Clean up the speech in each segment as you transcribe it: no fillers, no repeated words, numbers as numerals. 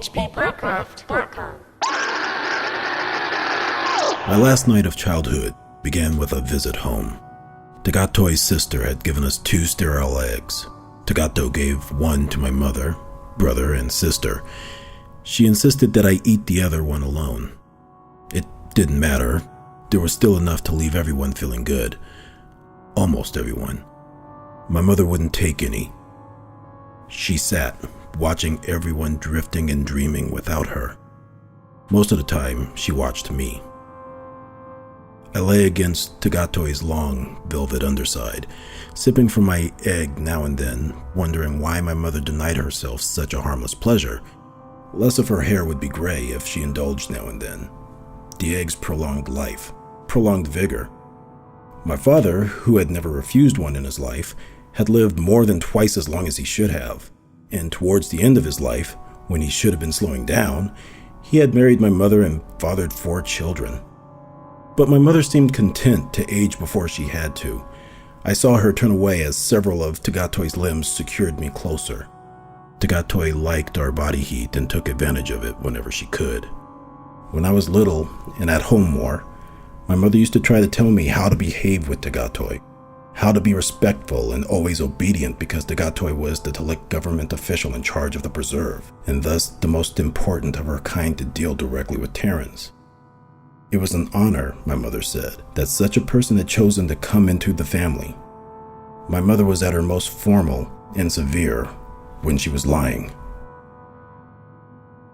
phpblackcraft.com. My last night of childhood began with a visit home. Tagatoy's sister had given us 2 sterile eggs. Tagato gave one to my mother, brother, and sister. She insisted that I eat the other one alone. It didn't matter. There was still enough to leave everyone feeling good. Almost everyone. My mother wouldn't take any. She sat, watching everyone drifting and dreaming without her. Most of the time, she watched me. I lay against Tagatoy's long, velvet underside, sipping from my egg now and then, wondering why my mother denied herself such a harmless pleasure. Less of her hair would be gray if she indulged now and then. The eggs prolonged life, prolonged vigor. My father, who had never refused one in his life, had lived more than twice as long as he should have, and towards the end of his life, when he should have been slowing down, he had married my mother and fathered 4 children. But my mother seemed content to age before she had to. I saw her turn away as several of Tagatoy's limbs secured me closer. Tagatoy liked our body heat and took advantage of it whenever she could. When I was little and at home more, my mother used to try to tell me how to behave with Tagatoy, how to be respectful and always obedient because Tagatoy was the Talik government official in charge of the preserve, and thus the most important of her kind to deal directly with Terrans. It was an honor, my mother said, that such a person had chosen to come into the family. My mother was at her most formal and severe when she was lying.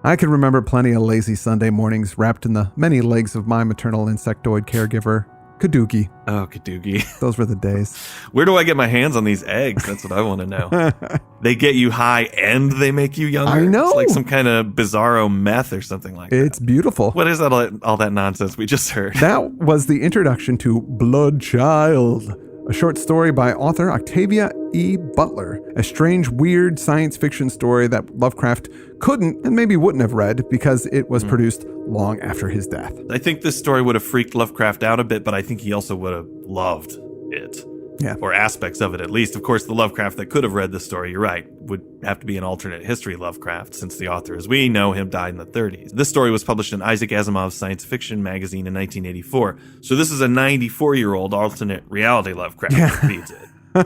I can remember plenty of lazy Sunday mornings wrapped in the many legs of my maternal insectoid caregiver, Kadugi. Oh, Kadugi. Those were the days. Where do I get my hands on these eggs? That's what I want to know. They get you high and they make you younger? I know. It's like some kind of bizarro meth or something like that. It's beautiful. What is that? All that nonsense we just heard? That was the introduction to Bloodchild, a short story by author Octavia E. Butler, a strange, weird science fiction story that Lovecraft couldn't and maybe wouldn't have read because it was produced long after his death. I think this story would have freaked Lovecraft out a bit, but I think he also would have loved it. Yeah. Or aspects of it, at least. Of course, the Lovecraft that could have read this story, you're right, would have to be an alternate history Lovecraft, since the author, as we know him, died in the 30s. This story was published in Isaac Asimov's science fiction magazine in 1984. So this is a 94-year-old alternate reality Lovecraft that reads it.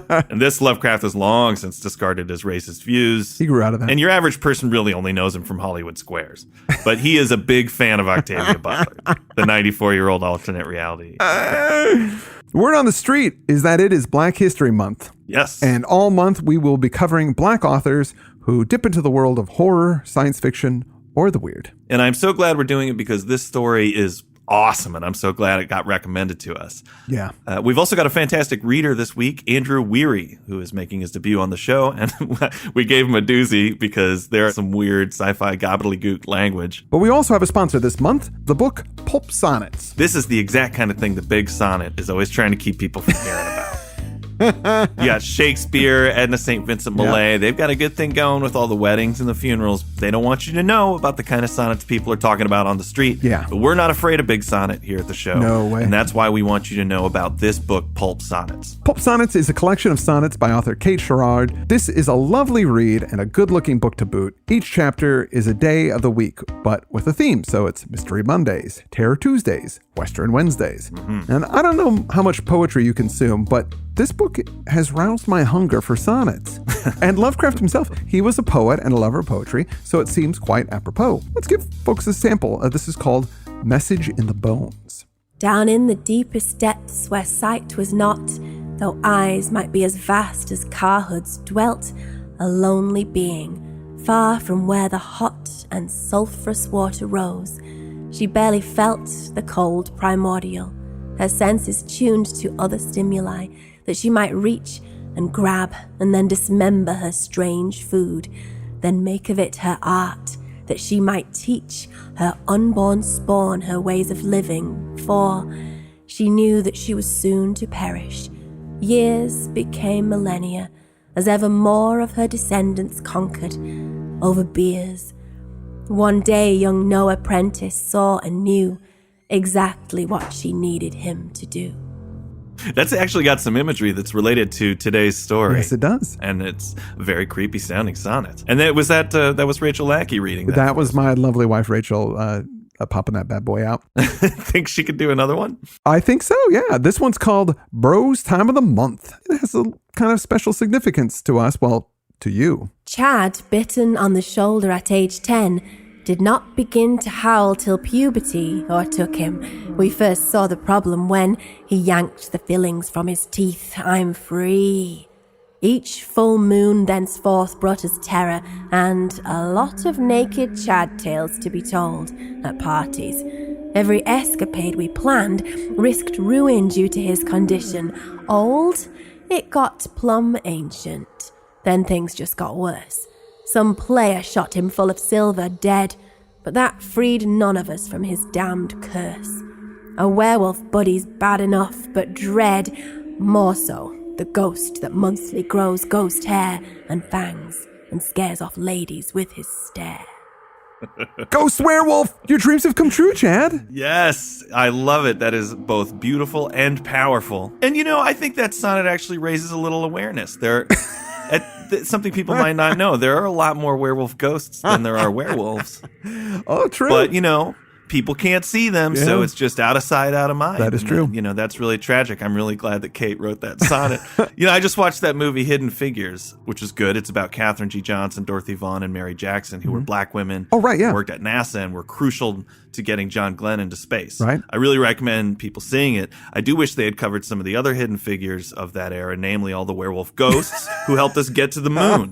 And this Lovecraft has long since discarded his racist views. He grew out of that. And your average person really only knows him from Hollywood Squares. But he is a big fan of Octavia Butler, the 94-year-old alternate reality. Word on the street is that it is Black History Month. Yes. And all month we will be covering Black authors who dip into the world of horror, science fiction, or the weird. And I'm so glad we're doing it because this story is awesome, and I'm so glad it got recommended to us. Yeah. We've also got a fantastic reader this week, Andrew Weary, who is making his debut on the show, and we gave him a doozy because there's some weird sci-fi gobbledygook language. But we also have a sponsor this month, the book Pulp Sonnets. This is the exact kind of thing the Big Sonnet is always trying to keep people from hearing about. You got Shakespeare, Edna St. Vincent Millay. They've got a good thing going with all the weddings and the funerals. They don't want you to know about the kind of sonnets people are talking about on the street. Yeah. But we're not afraid of Big Sonnet here at the show. No way. And that's why we want you to know about this book, Pulp Sonnets. Pulp Sonnets is a collection of sonnets by author Kate Sherrard. This is a lovely read and a good-looking book to boot. Each chapter is a day of the week, but with a theme. So it's Mystery Mondays, Terror Tuesdays, Western Wednesdays. Mm-hmm. And I don't know how much poetry you consume, but this book has roused my hunger for sonnets. And Lovecraft himself, he was a poet and a lover of poetry, so it seems quite apropos. Let's give folks a sample. This is called Message in the Bones. Down in the deepest depths where sight was not, though eyes might be as vast as car hoods, dwelt a lonely being, far from where the hot and sulphurous water rose. She barely felt the cold primordial, her senses tuned to other stimuli, that she might reach and grab and then dismember her strange food, then make of it her art, that she might teach her unborn spawn her ways of living, for she knew that she was soon to perish. Years became millennia, as ever more of her descendants conquered over beers. One day young Noah Prentice saw and knew exactly what she needed him to do. That's actually got some imagery that's related to today's story. Yes, it does. And it's a very creepy sounding sonnet. And that was Rachel Lackey reading that. That was my lovely wife, Rachel, popping that bad boy out. Think she could do another one? I think so, yeah. This one's called Bro's Time of the Month. It has a kind of special significance to us, well, to you. Chad, bitten on the shoulder at age 10, did not begin to howl till puberty o'ertook him. We first saw the problem when he yanked the fillings from his teeth. I'm free. Each full moon thenceforth brought us terror and a lot of naked Chad tales to be told at parties. Every escapade we planned risked ruin due to his condition. Old, it got plumb ancient. Then things just got worse. Some player shot him full of silver, dead, but that freed none of us from his damned curse. A werewolf buddy's bad enough, but dread, more so, the ghost that monthly grows ghost hair and fangs and scares off ladies with his stare. Ghost werewolf! Your dreams have come true, Chad. Yes, I love it. That is both beautiful and powerful. And I think that sonnet actually raises a little awareness. Something people might not know. There are a lot more werewolf ghosts than there are werewolves. Oh, true. But, people can't see them, so it's just out of sight, out of mind. That is true. That's really tragic. I'm really glad that Kate wrote that sonnet. I just watched that movie Hidden Figures, which is good. It's about Katherine G. Johnson, Dorothy Vaughan, and Mary Jackson, who were black women. Oh, right, yeah. Who worked at NASA and were crucial to getting John Glenn into space. Right. I really recommend people seeing it. I do wish they had covered some of the other hidden figures of that era, namely all the werewolf ghosts who helped us get to the moon.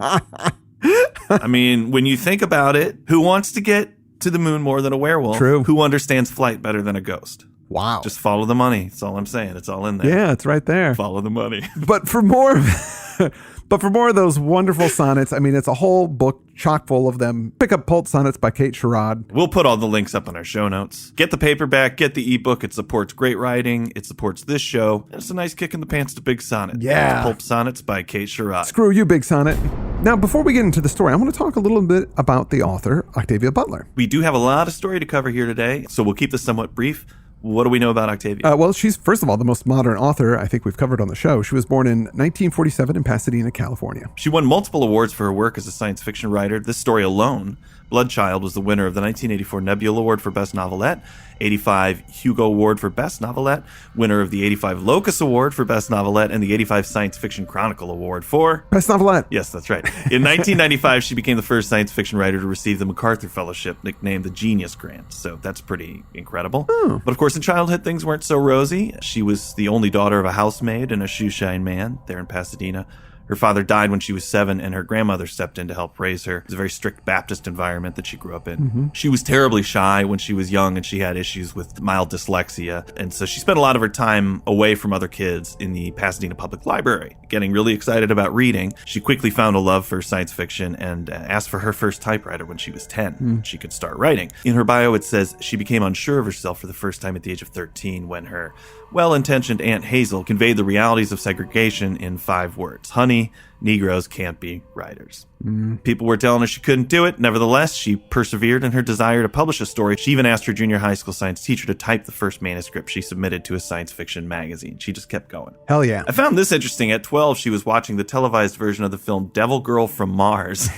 I mean, when you think about it, who wants to get to the moon more than a werewolf? True. Who understands flight better than a ghost? Wow. Just follow the money. That's all I'm saying. It's all in there. Yeah, it's right there. Follow the money. But for more of those wonderful sonnets, I mean, it's a whole book chock full of them. Pick up Pulp Sonnets by Kate Sherrod. We'll put all the links up on our show notes. Get the paperback, get the ebook. It supports great writing. It supports this show. It's a nice kick in the pants to Big Sonnet. Yeah. Pulp Sonnets by Kate Sherrod. Screw you, Big Sonnet. Now, before we get into the story, I want to talk a little bit about the author, Octavia Butler. We do have a lot of story to cover here today, so we'll keep this somewhat brief. What do we know about Octavia? Well, she's, first of all, the most modern author I think we've covered on the show. She was born in 1947 in Pasadena, California. She won multiple awards for her work as a science fiction writer. This story alone, Bloodchild, was the winner of the 1984 Nebula Award for Best Novelette, 85 Hugo Award for Best Novelette, winner of the 85 Locus Award for Best Novelette, and the 85 Science Fiction Chronicle Award for Best Novelette. Yes, that's right. In 1995, she became the first science fiction writer to receive the MacArthur Fellowship, nicknamed the Genius Grant. So that's pretty incredible. Oh. But of course, in childhood, things weren't so rosy. She was the only daughter of a housemaid and a shoeshine man there in Pasadena. Her father died when she was 7, and her grandmother stepped in to help raise her. It was a very strict Baptist environment that she grew up in. Mm-hmm. She was terribly shy when she was young, and she had issues with mild dyslexia. And so she spent a lot of her time away from other kids in the Pasadena Public Library, getting really excited about reading. She quickly found a love for science fiction and asked for her first typewriter when she was 10. She could start writing. In her bio, it says she became unsure of herself for the first time at the age of 13 when her well-intentioned Aunt Hazel conveyed the realities of segregation in 5 words. Honey, Negroes can't be writers. People were telling her she couldn't do it. Nevertheless, she persevered in her desire to publish a story. She even asked her junior high school science teacher to type the first manuscript she submitted to a science fiction magazine. She just kept going. Hell yeah. I found this interesting. At 12, she was watching the televised version of the film Devil Girl from Mars,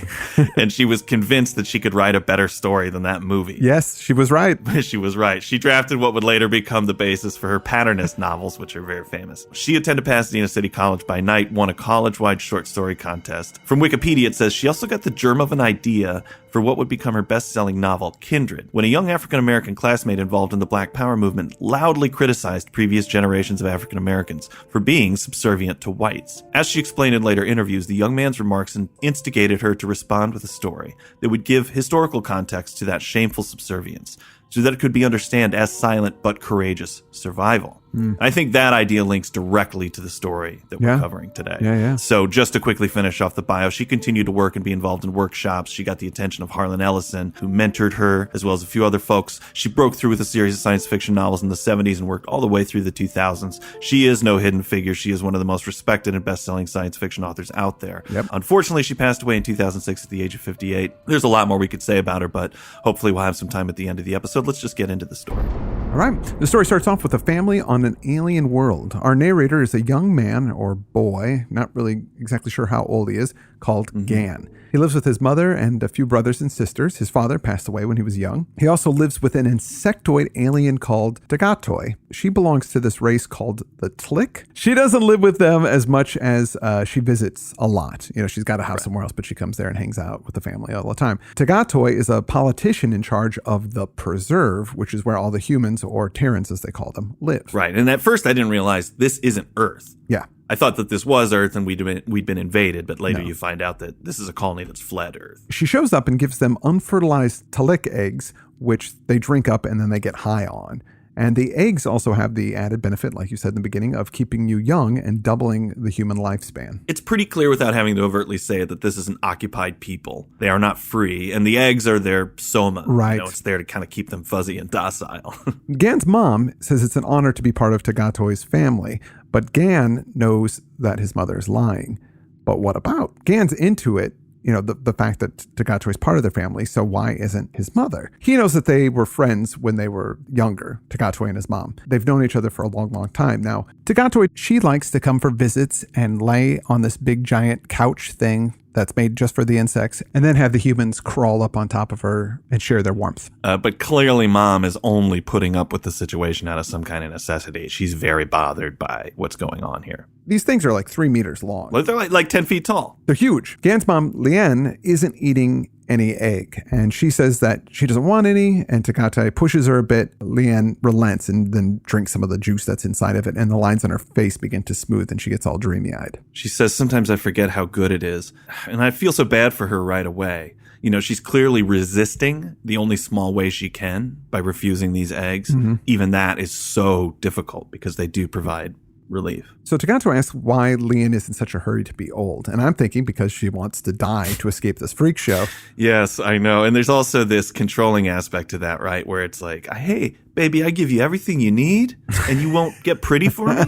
and she was convinced that she could write a better story than that movie. Yes, she was right. She was right. She drafted what would later become the basis for her Patternist novels, which are very famous. She attended Pasadena City College by night, won a college-wide short story contest. From Wikipedia, it says she also got the germ of an idea for what would become her best-selling novel, Kindred, when a young African-American classmate involved in the Black Power movement loudly criticized previous generations of African-Americans for being subservient to whites. As she explained in later interviews, the young man's remarks instigated her to respond with a story that would give historical context to that shameful subservience, so that it could be understood as silent but courageous survival. I think that idea links directly to the story that we're covering today. Yeah. So just to quickly finish off the bio, she continued to work and be involved in workshops. She got the attention of Harlan Ellison, who mentored her, as well as a few other folks. She broke through with a series of science fiction novels in the 70s and worked all the way through the 2000s. She is no hidden figure. She is one of the most respected and best-selling science fiction authors out there. Yep. Unfortunately, she passed away in 2006 at the age of 58. There's a lot more we could say about her, but hopefully we'll have some time at the end of the episode. Let's just get into the story. All right. The story starts off with a family on an alien world. Our narrator is a young man or boy, not really exactly sure how old he is, called Gan. He lives with his mother and a few brothers and sisters. His father passed away when he was young. He also lives with an insectoid alien called Tagatoi. She belongs to this race called the Tlick. She doesn't live with them as much as she visits a lot. You know, she's got a house somewhere else, but she comes there and hangs out with the family all the time. Tagatoi is a politician in charge of the Preserve, which is where all the humans, or Terrans as they call them, live. Right. And at first I didn't realize this isn't Earth. Yeah. I thought that this was Earth and we'd been invaded, but later you find out that this is a colony that's fled Earth. She shows up and gives them unfertilized Tlick eggs, which they drink up and then they get high on. And the eggs also have the added benefit, like you said in the beginning, of keeping you young and doubling the human lifespan. It's pretty clear without having to overtly say it that this is an occupied people. They are not free, and the eggs are their soma. Right. You know, it's there to kind of keep them fuzzy and docile. Gan's mom says it's an honor to be part of Tagatoi's family, but Gan knows that his mother is lying. But what about? Gan's into it. You know, the fact that Tagatoi is part of their family, so why isn't his mother? He knows that they were friends when they were younger, Tagatoi and his mom. They've known each other for a long, long time. Now, Tagatoi, she likes to come for visits and lay on this big giant couch thing that's made just for the insects, and then have the humans crawl up on top of her and share their warmth. But clearly Mom is only putting up with the situation out of some kind of necessity. She's very bothered by what's going on here. These things are like 3 meters long. They're like 10 feet tall. They're huge. Gan's mom, Liane, isn't eating any egg, and she says that she doesn't want any, and Tagatoi pushes her a bit. Liane relents and then drinks some of the juice that's inside of it, and the lines on her face begin to smooth, and she gets all dreamy-eyed. She says, sometimes I forget how good it is, and I feel so bad for her right away. You know, she's clearly resisting the only small way she can by refusing these eggs. Even that is so difficult because they do provide relief. So Tagatoi asks why Liane is in such a hurry to be old. And I'm thinking because she wants to die to escape this freak show. Yes, I know. And there's also this controlling aspect to that, right? Where it's like, hey, baby, I give you everything you need and you won't get pretty for me?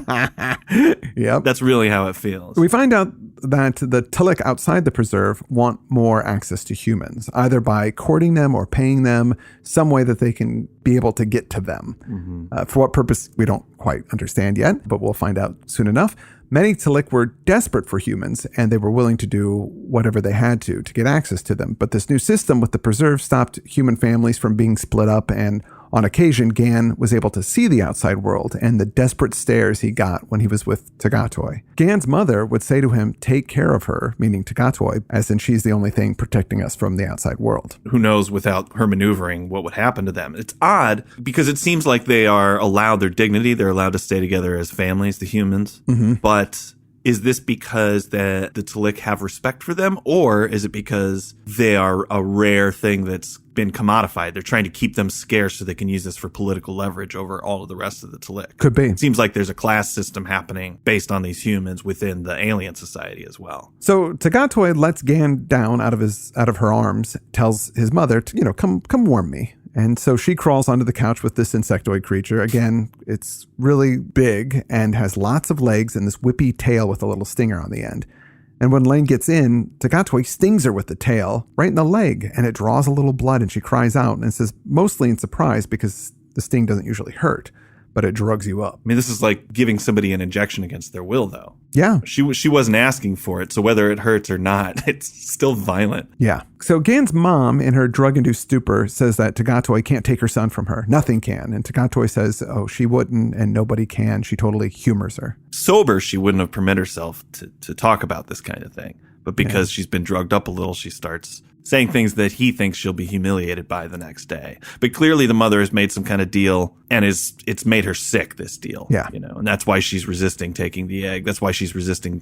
Yep. That's really how it feels. We find out that the Tlick outside the preserve want more access to humans, either by courting them or paying them, some way that they can be able to get to them. For what purpose, we don't quite understand yet, but we'll find out soon enough. Many Tlick were desperate for humans, and they were willing to do whatever they had to get access to them. But this new system with the preserve stopped human families from being split up, and on occasion, Gan was able to see the outside world and the desperate stares he got when he was with Tagatoi. Gan's mother would say to him, take care of her, meaning Tagatoi, as in she's the only thing protecting us from the outside world. Who knows without her maneuvering what would happen to them. It's odd because it seems like they are allowed their dignity. They're allowed to stay together as families, the humans. But is this because the Tlick have respect for them, or is it because they are a rare thing that's been commodified? They're trying to keep them scarce so they can use this for political leverage over all of the rest of the Tlick. Could be. It seems like there's a class system happening based on these humans within the alien society as well. So Tagatoi lets Gan down out of her arms, tells his mother to, come warm me. And so she crawls onto the couch with this insectoid creature. Again, it's really big and has lots of legs and this whippy tail with a little stinger on the end. And when Lane gets in, Tagatoi stings her with the tail right in the leg, and it draws a little blood, and she cries out and says, mostly in surprise because the sting doesn't usually hurt, but it drugs you up. I mean, this is like giving somebody an injection against their will, though. Yeah. She wasn't asking for it, so whether it hurts or not, it's still violent. Yeah. So Gan's mom, in her drug-induced stupor, says that Tagatoi can't take her son from her. Nothing can. And Tagatoi says, she wouldn't, and nobody can. She totally humors her. Sober, she wouldn't have permitted herself to talk about this kind of thing. But because she's been drugged up a little, she starts saying things that he thinks she'll be humiliated by the next day. But clearly the mother has made some kind of deal, and it's made her sick, this deal. Yeah. And that's why she's resisting taking the egg. That's why she's resisting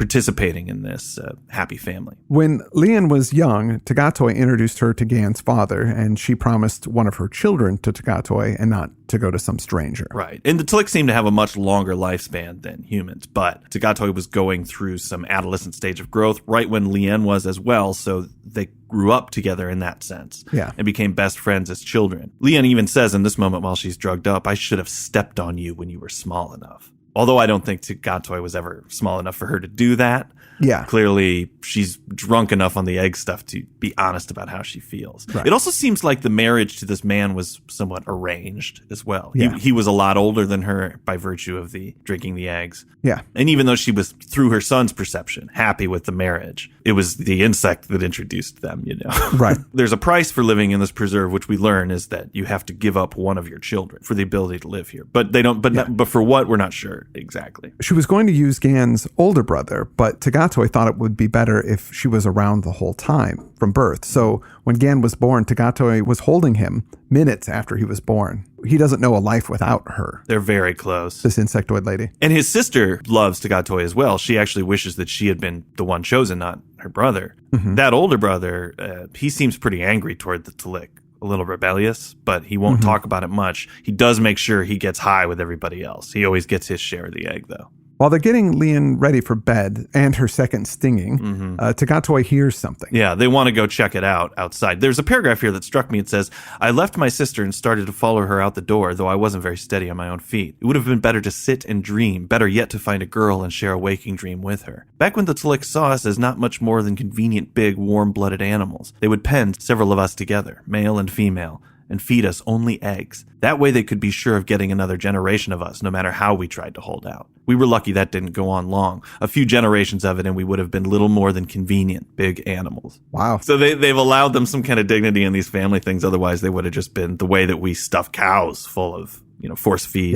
participating in this happy family. When Liane was young, Tagatoi introduced her to Gan's father, and she promised one of her children to Tagatoi and not to go to some stranger. Right. And the Tlick seem to have a much longer lifespan than humans, but Tagatoi was going through some adolescent stage of growth right when Liane was as well, so they grew up together in that sense. Yeah. And became best friends as children. Liane even says in this moment while she's drugged up, I should have stepped on you when you were small enough. Although I don't think Tagatoy was ever small enough for her to do that. Yeah. Clearly, she's drunk enough on the egg stuff to be honest about how she feels. Right. It also seems like the marriage to this man was somewhat arranged as well. Yeah. He was a lot older than her by virtue of the drinking the eggs. Yeah. And even though she was, through her son's perception, happy with the marriage, it was the insect that introduced them, you know. Right. There's a price for living in this preserve, which we learn is that you have to give up one of your children for the ability to live here. But they don't. But for what, we're not sure exactly. She was going to use Gan's older brother, but Tagatoy thought it would be better if she was around the whole time from birth. So when Gan was born, Tagatoy was holding him minutes after he was born. He doesn't know a life without her. They're very close. This insectoid lady. And his sister loves Tagatoy as well. She actually wishes that she had been the one chosen, not her brother. Mm-hmm. That older brother, he seems pretty angry toward the Talik. A little rebellious, but he won't talk about it much. He does make sure he gets high with everybody else. He always gets his share of the egg, though. While they're getting Lian ready for bed and her second stinging, Tagatoy hears something. Yeah, they want to go check it out outside. There's a paragraph here that struck me. It says, I left my sister and started to follow her out the door, though I wasn't very steady on my own feet. It would have been better to sit and dream, better yet to find a girl and share a waking dream with her. Back when the Talik saw us as not much more than convenient, big, warm-blooded animals, they would pen several of us together, male and female, and feed us only eggs. That way they could be sure of getting another generation of us, no matter how we tried to hold out. We were lucky that didn't go on long. A few generations of it, and we would have been little more than convenient, big animals. Wow. So they've allowed them some kind of dignity in these family things. Otherwise, they would have just been the way that we stuff cows full of, force feed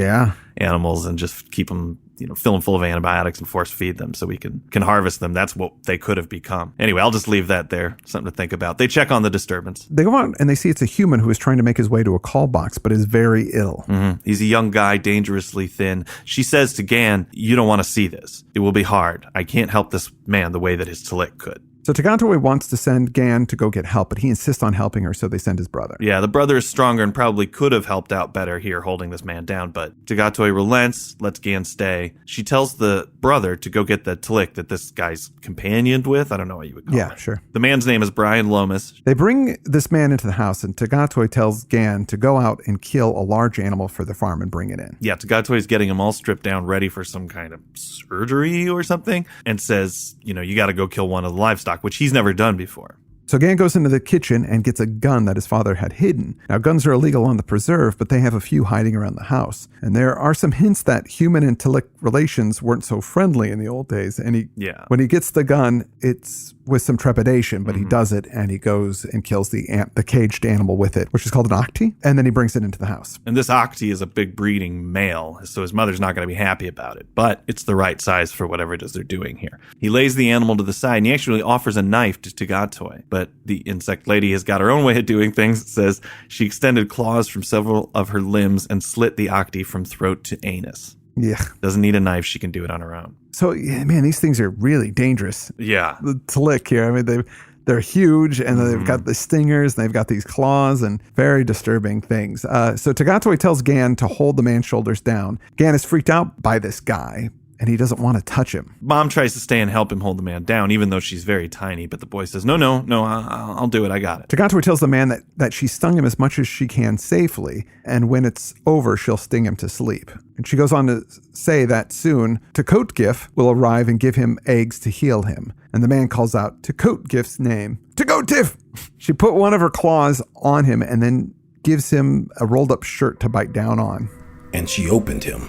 animals and just keep them, fill them full of antibiotics and force feed them so we can harvest them. That's what they could have become. Anyway, I'll just leave that there. Something to think about. They check on the disturbance. They go out and they see it's a human who is trying to make his way to a call box, but is very ill. Mm-hmm. He's a young guy, dangerously thin. She says to Gan, you don't want to see this. It will be hard. I can't help this man the way that his Talik could. So Tagatoy wants to send Gan to go get help, but he insists on helping her, so they send his brother. Yeah, the brother is stronger and probably could have helped out better here holding this man down, but Tagatoy relents, lets Gan stay. She tells the brother to go get the Talik that this guy's companioned with. I don't know what you would call it. Yeah, sure. The man's name is Brian Lomas. They bring this man into the house, and Tagatoy tells Gan to go out and kill a large animal for the farm and bring it in. Yeah, Tagatoy's getting him all stripped down, ready for some kind of surgery or something, and says, you got to go kill one of the livestock, which he's never done before. So Gan goes into the kitchen and gets a gun that his father had hidden. Now, guns are illegal on the preserve, but they have a few hiding around the house. And there are some hints that human and Talik relations weren't so friendly in the old days. And when he gets the gun, it's with some trepidation, but he does it, and he goes and kills the caged animal with it, which is called an octi, and then he brings it into the house. And this octi is a big breeding male, so his mother's not going to be happy about it, but it's the right size for whatever it is they're doing here. He lays the animal to the side, and he actually offers a knife to Tagatoy, but the insect lady has got her own way of doing things. It says she extended claws from several of her limbs and slit the octi from throat to anus. Yeah. Doesn't need a knife. She can do it on her own. So, man, these things are really dangerous. Yeah. The Talik here, I mean, they're huge, and they've got the stingers, and they've got these claws, and very disturbing things. So Tagatoy tells Gan to hold the man's shoulders down. Gan is freaked out by this guy, and he doesn't want to touch him. Mom tries to stay and help him hold the man down, even though she's very tiny. But the boy says, no, I'll do it. I got it. Tagatoy tells the man that she stung him as much as she can safely, and when it's over, she'll sting him to sleep. And she goes on to say that soon, Takotgif will arrive and give him eggs to heal him. And the man calls out Takotgif's name, Takotif! She put one of her claws on him and then gives him a rolled up shirt to bite down on. And she opened him.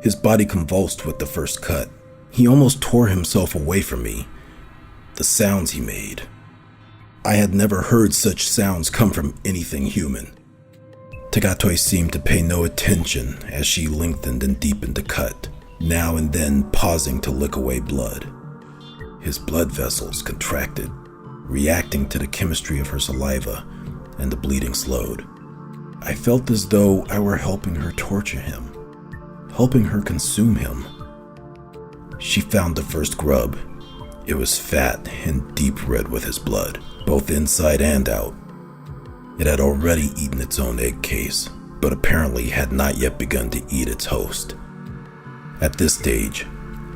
His body convulsed with the first cut. He almost tore himself away from me. The sounds he made. I had never heard such sounds come from anything human. Tagatoy seemed to pay no attention as she lengthened and deepened the cut, now and then pausing to lick away blood. His blood vessels contracted, reacting to the chemistry of her saliva, and the bleeding slowed. I felt as though I were helping her torture him, helping her consume him. She found the first grub. It was fat and deep red with his blood, both inside and out. It had already eaten its own egg case, but apparently had not yet begun to eat its host. At this stage,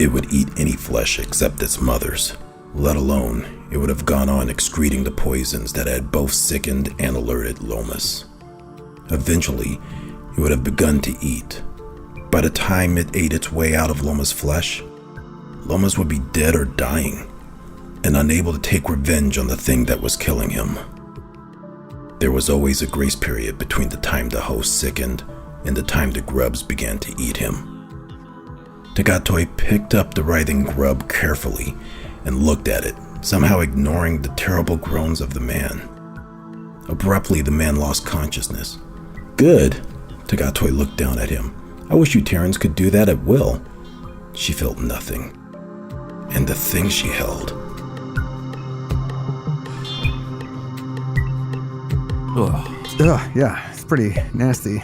it would eat any flesh except its mother's, let alone it would have gone on excreting the poisons that had both sickened and alerted Lomas. Eventually, it would have begun to eat, by the time it ate its way out of Loma's flesh, Loma's would be dead or dying, and unable to take revenge on the thing that was killing him. There was always a grace period between the time the host sickened and the time the grubs began to eat him. Tagatoi picked up the writhing grub carefully and looked at it, somehow ignoring the terrible groans of the man. Abruptly, the man lost consciousness. Good. Tagatoi looked down at him. I wish you Terrans could do that at will. She felt nothing. And the thing she held. Ugh, yeah, it's pretty nasty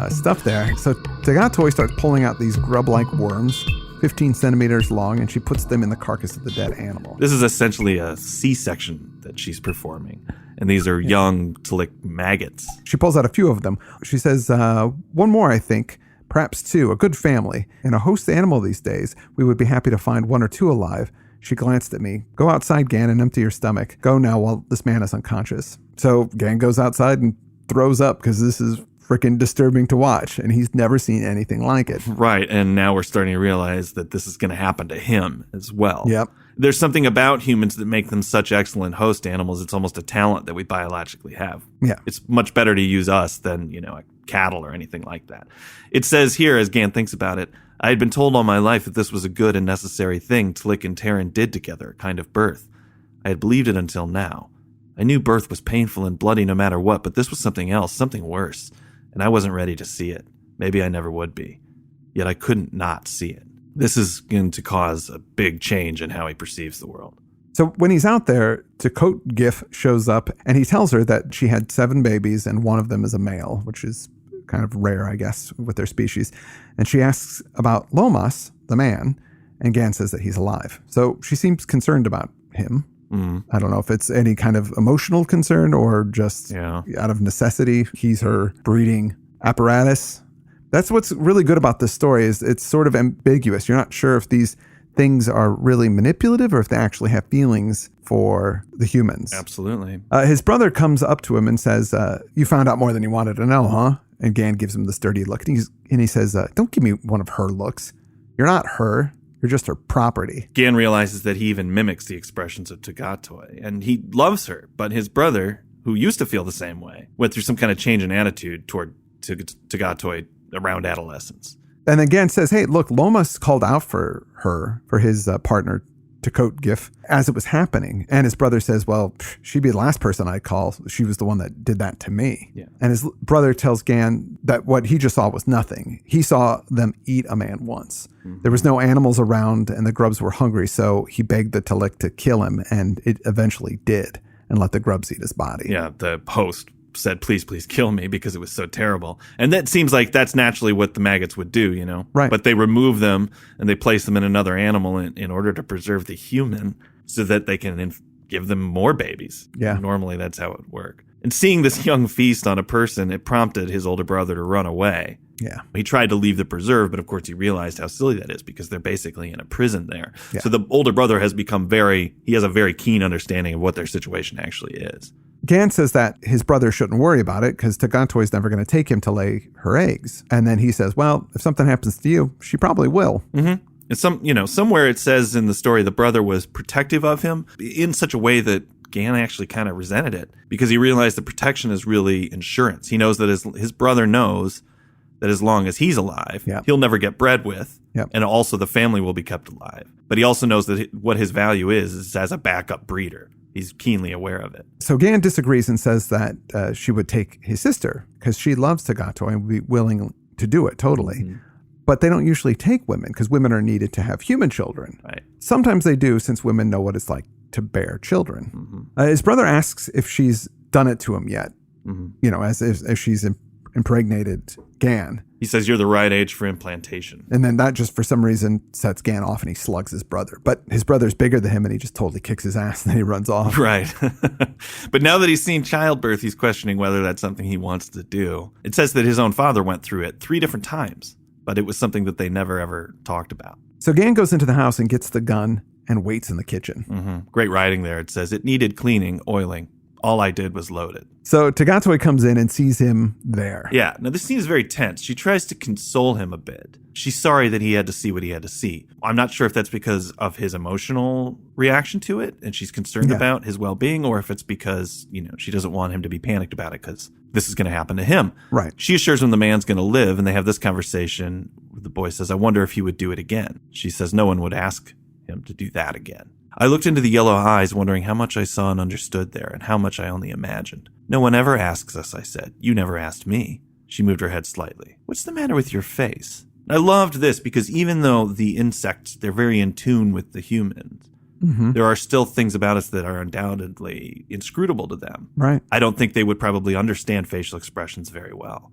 stuff there. So Tagatoi starts pulling out these grub-like worms, 15 centimeters long, and she puts them in the carcass of the dead animal. This is essentially a C-section that she's performing, and these are young Tlick maggots. She pulls out a few of them. She says, one more, I think, perhaps two, a good family. In a host animal these days, we would be happy to find one or two alive. She glanced at me. Go outside, Gan, and empty your stomach. Go now while this man is unconscious. So Gan goes outside and throws up because this is freaking disturbing to watch, and he's never seen anything like it. Right, and now we're starting to realize that this is going to happen to him as well. Yep. There's something about humans that make them such excellent host animals. It's almost a talent that we biologically have. Yeah. It's much better to use us than, a cattle or anything like that. It says here, as Gan thinks about it, I had been told all my life that this was a good and necessary thing Tlick and Terran did together, a kind of birth. I had believed it until now. I knew birth was painful and bloody no matter what, but this was something else, something worse. And I wasn't ready to see it. Maybe I never would be. Yet I couldn't not see it. This is going to cause a big change in how he perceives the world. So when he's out there, Takot Gif shows up, and he tells her that she had 7 babies, and one of them is a male, which is kind of rare, I guess, with their species. And she asks about Lomas, the man, and Gan says that he's alive. So she seems concerned about him. I don't know if it's any kind of emotional concern or just out of necessity. He's her breeding apparatus. That's what's really good about this story is it's sort of ambiguous. You're not sure if these things are really manipulative or if they actually have feelings for the humans. Absolutely. His brother comes up to him and says, you found out more than you wanted to know, huh? And Gan gives him the sturdy look. And he says, don't give me one of her looks. You're not her. You're just her property. Gan realizes that he even mimics the expressions of Tagatoi, and he loves her, but his brother, who used to feel the same way, went through some kind of change in attitude toward Tagatoi around adolescence. And then Gan says, hey, look, Lomas called out for her, for his partner, Takot Gif, as it was happening. And his brother says, well, she'd be the last person I'd call. She was the one that did that to me. Yeah. And his brother tells Gan that what he just saw was nothing. He saw them eat a man once. Mm-hmm. There was no animals around and the grubs were hungry, so he begged the Tlick to kill him, and it eventually did, and let the grubs eat his body. Yeah, the host said, please kill me because it was so terrible. And that seems like that's naturally what the maggots would do, Right. But they remove them and they place them in another animal in order to preserve the human so that they can give them more babies. Yeah. Normally that's how it would work. And seeing this young feast on a person, it prompted his older brother to run away. Yeah. He tried to leave the preserve, but of course he realized how silly that is because they're basically in a prison there. Yeah. So the older brother has become he has a very keen understanding of what their situation actually is. Gan says that his brother shouldn't worry about it because Tagantoi's never going to take him to lay her eggs. And then he says, well, if something happens to you, she probably will. Mm-hmm. It's somewhere it says in the story the brother was protective of him in such a way that Gan actually kind of resented it because he realized that protection is really insurance. He knows that his brother knows that as long as he's alive, he'll never get bred with, and also the family will be kept alive. But he also knows that what his value is as a backup breeder. He's keenly aware of it. So Gan disagrees and says that she would take his sister because she loves Tagatoi and would be willing to do it totally. Mm-hmm. But they don't usually take women because women are needed to have human children. Right. Sometimes they do since women know what it's like to bear children. Mm-hmm. His brother asks if she's done it to him yet, as if she's impregnated Gan. He says you're the right age for implantation. And then that just for some reason sets Gan off and he slugs his brother. But his brother's bigger than him and he just totally kicks his ass and then he runs off. Right. But now that he's seen childbirth, he's questioning whether that's something he wants to do. It says that his own father went through it 3 different times, but it was something that they never ever talked about. So Gan goes into the house and gets the gun and waits in the kitchen. Mm-hmm. Great writing there. It says it needed cleaning, oiling. All I did was load it. So Tagatoi comes in and sees him there. Yeah. Now, this scene is very tense. She tries to console him a bit. she's sorry that he had to see what he had to see. I'm not sure if that's because of his emotional reaction to it and she's concerned about his well-being, or if it's because, she doesn't want him to be panicked about it because this is going to happen to him. Right. She assures him the man's going to live, and they have this conversation. The boy says, I wonder if he would do it again. She says no one would ask him to do that again. I looked into the yellow eyes, wondering how much I saw and understood there and how much I only imagined. No one ever asks us, I said. You never asked me. She moved her head slightly. What's the matter with your face? I loved this because even though the insects, they're very in tune with the humans, there are still things about us that are undoubtedly inscrutable to them. Right. I don't think they would probably understand facial expressions very well.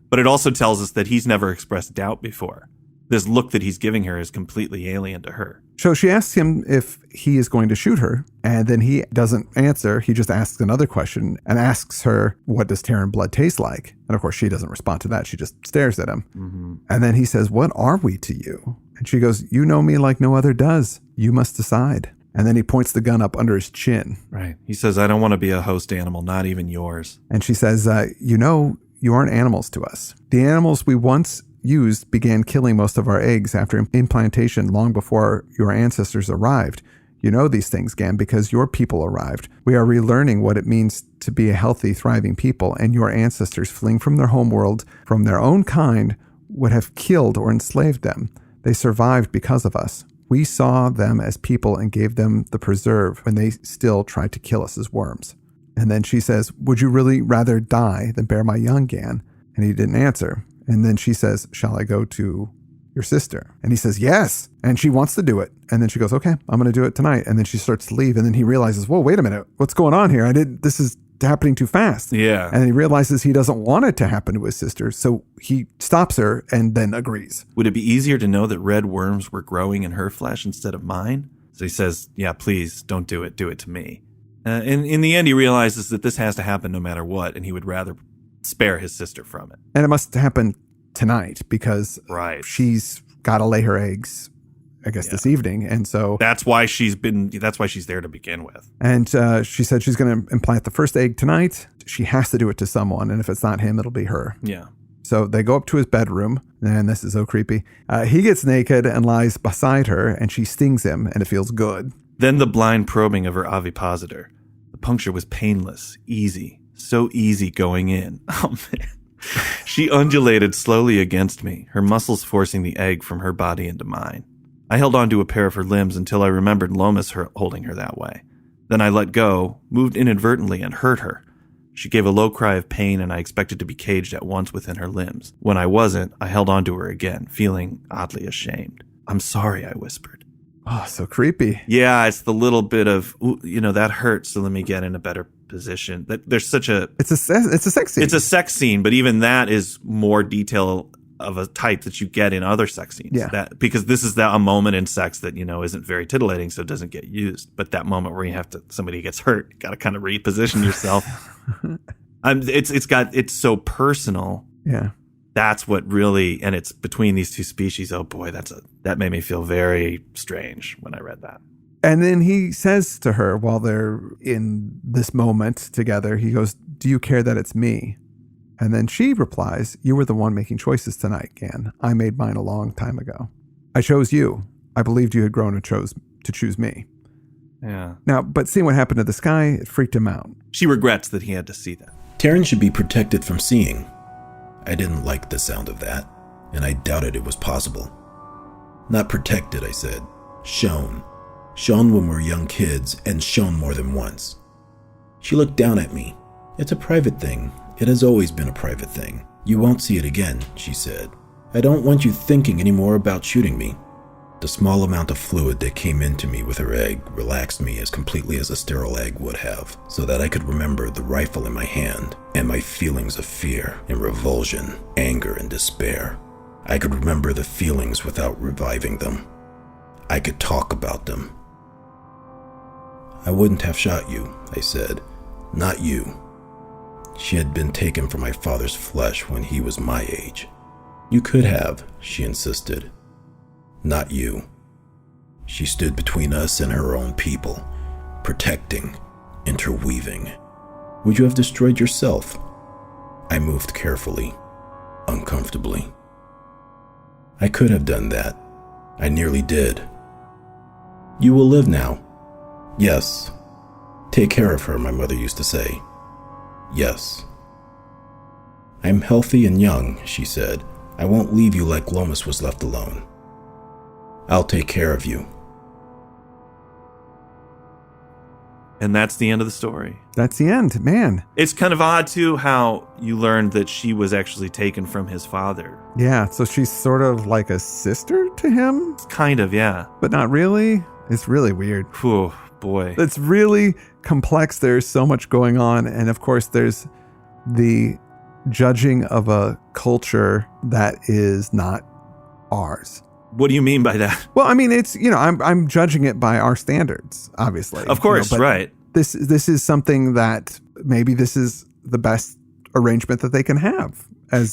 But it also tells us that he's never expressed doubt before. This look that he's giving her is completely alien to her. So she asks him if he is going to shoot her, and then he doesn't answer. He just asks another question and asks her, what does Terran blood taste like? And of course, she doesn't respond to that. She just stares at him. And then he says, what are we to you? And she goes, you know me like no other does. You must decide. And then he points the gun up under his chin. Right. He says, I don't want to be a host animal, not even yours. And she says, you aren't animals to us. The animals we once used began killing most of our eggs after implantation long before your ancestors arrived. You know these things, Gan, because your people arrived. We are relearning what it means to be a healthy, thriving people, and your ancestors, fleeing from their homeworld, from their own kind, would have killed or enslaved them. They survived because of us. We saw them as people and gave them the preserve when they still tried to kill us as worms. And then she says, would you really rather die than bear my young, Gan? And he didn't answer. And then she says, shall I go to your sister? And he says, yes. And she wants to do it. And then she goes, okay, I'm going to do it tonight. And then she starts to leave. And then he realizes, whoa, wait a minute. What's going on here? This is happening too fast. Yeah. And he realizes he doesn't want it to happen to his sister. So he stops her and then agrees. Would it be easier to know that red worms were growing in her flesh instead of mine? So he says, yeah, please don't do it. Do it to me. In the end, he realizes that this has to happen no matter what. And he would rather spare his sister from it. And it must happen tonight because she's got to lay her eggs, I guess, this evening. And so that's why she's there to begin with. And she said she's going to implant the first egg tonight. She has to do it to someone. And if it's not him, it'll be her. Yeah. So they go up to his bedroom, and this is so creepy. He gets naked and lies beside her, and she stings him, and it feels good. Then the blind probing of her ovipositor. The puncture was painless, easy, so easy going in. Oh, man. She undulated slowly against me, her muscles forcing the egg from her body into mine. I held on to a pair of her limbs until I remembered Lomas holding her that way. Then I let go, moved inadvertently, and hurt her. She gave a low cry of pain, and I expected to be caged at once within her limbs. When I wasn't, I held on to her again, feeling oddly ashamed. I'm sorry, I whispered. Oh, so creepy. Yeah, it's the little bit of, that hurts, so let me get in a better position. There's such a... It's a sex scene. It's a sex scene, but even that is more detail of a type that you get in other sex scenes. Yeah. Because this is a moment in sex that, isn't very titillating, so it doesn't get used. But that moment where somebody gets hurt, you got to kind of reposition yourself. It's so personal. Yeah. That's what really, and it's between these two species. Oh boy, that made me feel very strange when I read that. And then he says to her while they're in this moment together, he goes, do you care that it's me? And then she replies, you were the one making choices tonight, Gan. I made mine a long time ago. I chose you. I believed you had grown and chose to choose me. Yeah. Now, but seeing what happened to the sky, it freaked him out. She regrets that he had to see that. Terran should be protected from seeing. I didn't like the sound of that, and I doubted it was possible. Not protected, I said. Shown. Shown when we're young kids, and shown more than once. She looked down at me. It's a private thing. It has always been a private thing. You won't see it again, she said. I don't want you thinking any more about shooting me. The small amount of fluid that came into me with her egg relaxed me as completely as a sterile egg would have, so that I could remember the rifle in my hand and my feelings of fear and revulsion, anger and despair. I could remember the feelings without reviving them. I could talk about them. I wouldn't have shot you, I said. Not you. She had been taken from my father's flesh when he was my age. You could have, she insisted. Not you. She stood between us and her own people, protecting, interweaving. Would you have destroyed yourself? I moved carefully, uncomfortably. I could have done that. I nearly did. You will live now. Yes. Take care of her, my mother used to say. Yes. I'm healthy and young, she said. I won't leave you like Lomas was left alone. I'll take care of you. And that's the end of the story. That's the end, man. It's kind of odd, too, how you learned that she was actually taken from his father. Yeah, so she's sort of like a sister to him? Kind of, yeah. But not really. It's really weird. Whew, boy. It's really complex. There's so much going on. And of course, there's the judging of a culture that is not ours. What do you mean by that? Well, I mean, it's, I'm judging it by our standards, obviously. Of course, but right. This is something that maybe this is the best arrangement that they can have.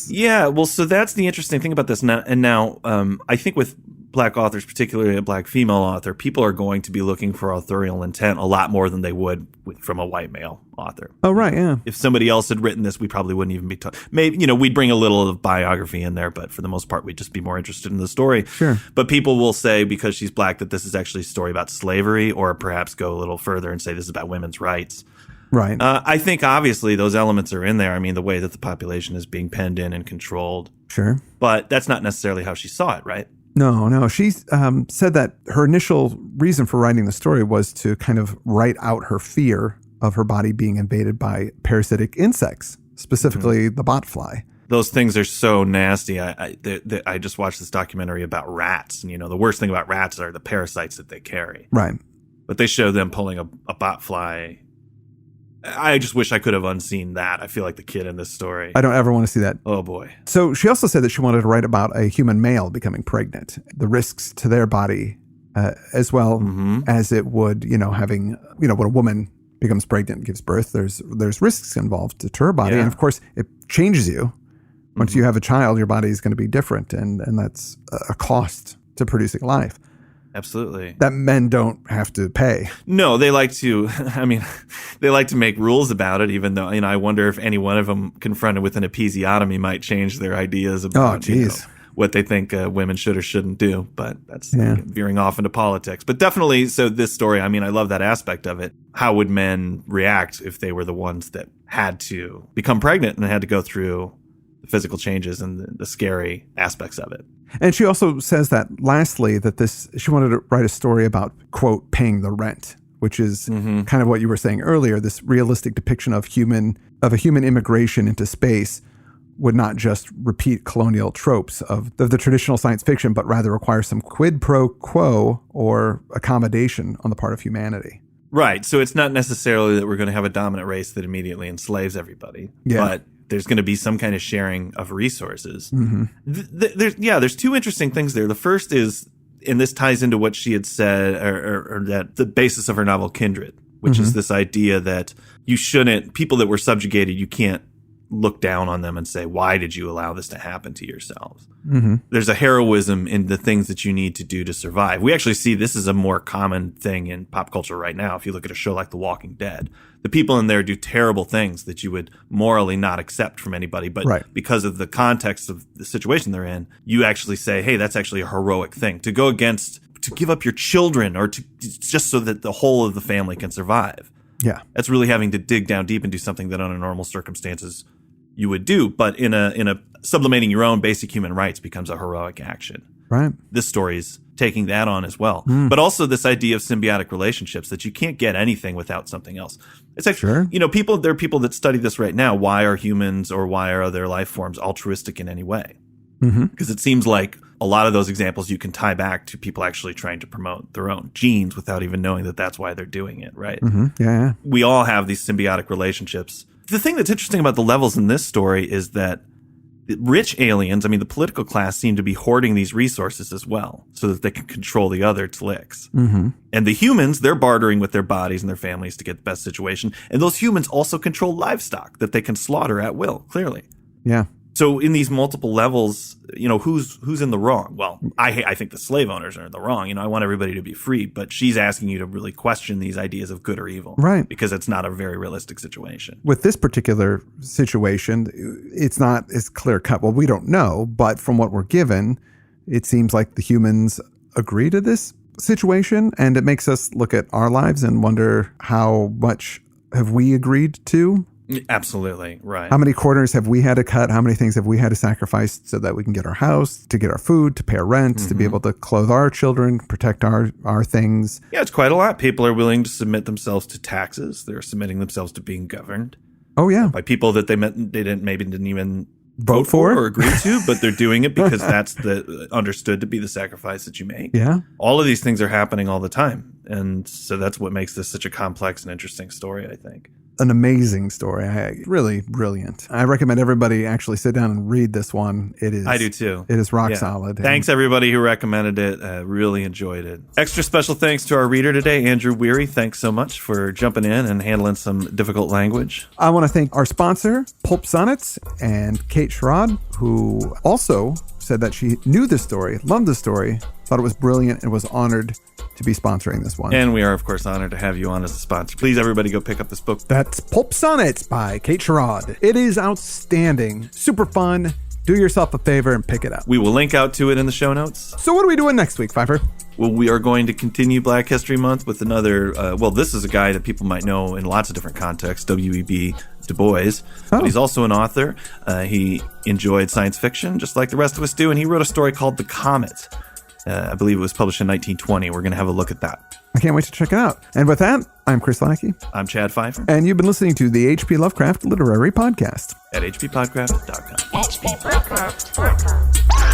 Yeah, well, so that's the interesting thing about this. Now, I think with Black authors, particularly a Black female author, people are going to be looking for authorial intent a lot more than they would from a white male author. Oh, right, yeah. If somebody else had written this, we probably wouldn't even be talking. Maybe, we'd bring a little of biography in there, but for the most part, we'd just be more interested in the story. Sure. But people will say, because she's Black, that this is actually a story about slavery, or perhaps go a little further and say this is about women's rights. Right. I think obviously those elements are in there. I mean, the way that the population is being penned in and controlled. Sure. But that's not necessarily how she saw it, right? No. She said that her initial reason for writing the story was to kind of write out her fear of her body being invaded by parasitic insects, specifically the botfly. Those things are so nasty. I just watched this documentary about rats, and the worst thing about rats are the parasites that they carry. Right. But they show them pulling a botfly. I just wish I could have unseen that. I feel like the kid in this story. I don't ever want to see that. Oh, boy. So she also said that she wanted to write about a human male becoming pregnant, the risks to their body, as well as it would, having, when a woman becomes pregnant and gives birth, there's risks involved to her body. Yeah. And of course, it changes you. Once you have a child, your body is going to be different. And that's a cost to producing life. Absolutely. That men don't have to pay. No, they like to, they like to make rules about it, even though, I wonder if any one of them confronted with an episiotomy might change their ideas about what they think women should or shouldn't do. But that's veering off into politics. But definitely, so this story, I love that aspect of it. How would men react if they were the ones that had to become pregnant and had to go through the physical changes and the scary aspects of it? And she also says that, lastly, that she wanted to write a story about, quote, paying the rent, which is kind of what you were saying earlier. This realistic depiction of a human immigration into space would not just repeat colonial tropes of the traditional science fiction, but rather require some quid pro quo or accommodation on the part of humanity. Right. So it's not necessarily that we're going to have a dominant race that immediately enslaves everybody. Yeah. But there's going to be some kind of sharing of resources. There's two interesting things there. The first is, and this ties into what she had said, or that the basis of her novel Kindred, which is this idea that people that were subjugated, you can't look down on them and say, why did you allow this to happen to yourselves? There's a heroism in the things that you need to do to survive. We actually see this is a more common thing in pop culture right now. If you look at a show like The Walking Dead, the people in there do terrible things that you would morally not accept from anybody. But because of the context of the situation they're in, you actually say, hey, that's actually a heroic thing to go against, to give up your children, or to just so that the whole of the family can survive. Yeah. That's really having to dig down deep and do something that under normal circumstances you would do. But in a sublimating your own basic human rights becomes a heroic action. Right. This story's taking that on as well. But also this idea of symbiotic relationships, that you can't get anything without something else. It's like, there are people that study this right now. Why are humans, or why are other life forms altruistic in any way? Because it seems like a lot of those examples you can tie back to people actually trying to promote their own genes without even knowing that that's why they're doing it, right? Yeah. We all have these symbiotic relationships. The thing that's interesting about the levels in this story is that rich aliens, the political class, seem to be hoarding these resources as well so that they can control the other tlicks. And the humans, they're bartering with their bodies and their families to get the best situation. And those humans also control livestock that they can slaughter at will, clearly. Yeah. So in these multiple levels, who's in the wrong? Well, I think the slave owners are in the wrong. I want everybody to be free, but she's asking you to really question these ideas of good or evil. Right. Because it's not a very realistic situation. With this particular situation, it's not as clear cut. Well, we don't know, but from what we're given, it seems like the humans agree to this situation, and it makes us look at our lives and wonder how much have we agreed to? Absolutely, right. How many corners have we had to cut? How many things have we had to sacrifice so that we can get our house, to get our food, to pay our rent, to be able to clothe our children, protect our things? Yeah, it's quite a lot. People are willing to submit themselves to taxes. They're submitting themselves to being governed. Oh, yeah. By people that they didn't even Vote for or agree to, but they're doing it because that's the understood to be the sacrifice that you make. Yeah. All of these things are happening all the time. And so that's what makes this such a complex and interesting story, I think. An amazing story. Really brilliant. I recommend everybody actually sit down and read this one. It is. I do too. It is rock solid. Thanks everybody who recommended it. Really enjoyed it. Extra special thanks to our reader today, Andrew Weary. Thanks so much for jumping in and handling some difficult language. I want to thank our sponsor, Pulp Sonnets, and Kate Sherrod, who also said that she knew this story, loved the story, thought it was brilliant, and was honored to be sponsoring this one. And we are, of course, honored to have you on as a sponsor. Please, everybody, go pick up this book. That's Pulp Sonnets by Kate Sherrod. It is outstanding, super fun. Do yourself a favor and pick it up. We will link out to it in the show notes. So what are we doing next week, Pfeiffer? Well, we are going to continue Black History Month with another, this is a guy that people might know in lots of different contexts, W.E.B. Du Bois, but he's also an author. He enjoyed science fiction, just like the rest of us do, and he wrote a story called The Comet. I believe it was published in 1920. We're going to have a look at that. I can't wait to check it out. And with that, I'm Chris Lackey. I'm Chad Pfeiffer. And you've been listening to the H.P. Lovecraft Literary Podcast. At hppodcraft.com. hppodcraft.com.